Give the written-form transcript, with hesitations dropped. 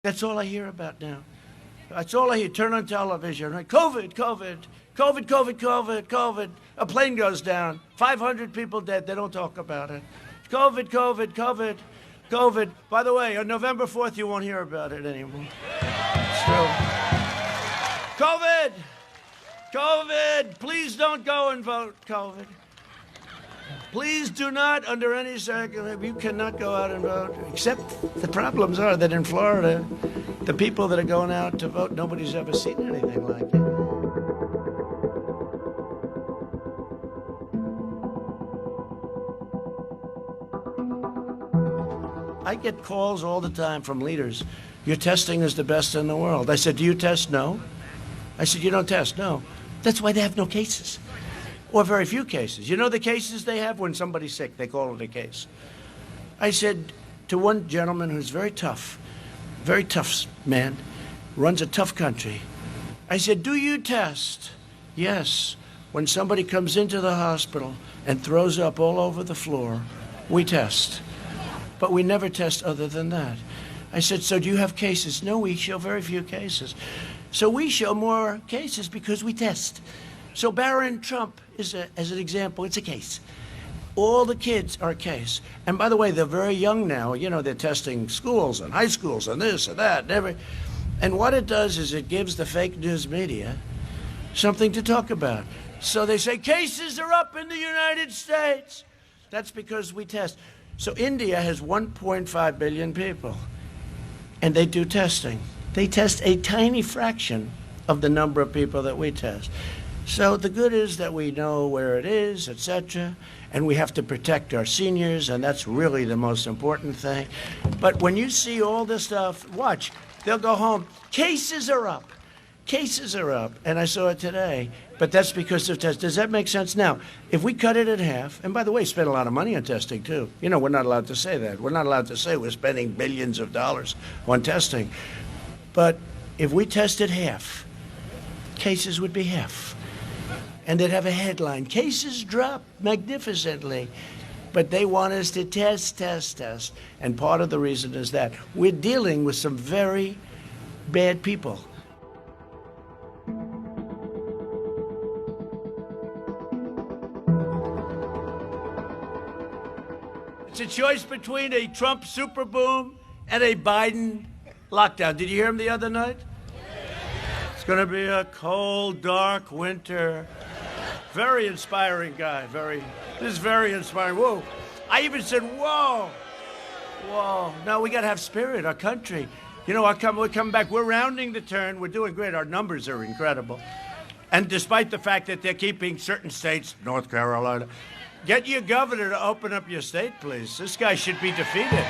That's all I hear about now. That's all I hear. Turn on television, right? COVID, COVID, COVID, COVID, COVID, COVID. A plane goes down. 500 people dead. They don't talk about it. COVID, COVID, COVID, COVID. By the way, on November 4th, you won't hear about it anymore. It's true. COVID, COVID. Please don't go and vote, COVID. Please do not, under any circumstance, you cannot go out and vote. Except the problems are that in Florida, the people that are going out to vote, nobody's ever seen anything like it. I get calls all the time from leaders. Your testing is the best in the world. I said, do you test? No. I said, you don't test? No. That's why they have no cases. Or very few cases. You know the cases they have when somebody's sick? They call it a case. I said to one gentleman who's very tough man, runs a tough country. I said, do you test? Yes. When somebody comes into the hospital and throws up all over the floor, we test. But we never test other than that. I said, so do you have cases? No, we show very few cases. So we show more cases because we test. So Barron Trump is, as an example, it's a case. All the kids are a case. And by the way, they're very young now. You know, they're testing schools and high schools and this and that and every. And what it does is it gives the fake news media something to talk about. So they say cases are up in the United States. That's because we test. So India has 1.5 billion people, and they do testing. They test a tiny fraction of the number of people that we test. So the good is that we know where it is, etc., and we have to protect our seniors, and that's really the most important thing. But when you see all this stuff, watch, they'll go home. Cases are up. Cases are up, and I saw it today, but that's because of tests. Does that make sense? Now, if we cut it in half, and by the way, spend a lot of money on testing, too. You know, we're not allowed to say that. We're not allowed to say we're spending billions of dollars on testing. But if we tested half, cases would be half. And they'd have a headline, cases drop magnificently. But they want us to test. And part of the reason is that we're dealing with some very bad people. It's a choice between a Trump super boom and a Biden lockdown. Did you hear him the other night? It's going to be a cold, dark winter. Very inspiring guy. This is very inspiring. Whoa. I even said, whoa. No, we got to have spirit, our country. You know, we're coming back. We're rounding the turn. We're doing great. Our numbers are incredible. And despite the fact that they're keeping certain states, North Carolina, get your governor to open up your state, please. This guy should be defeated.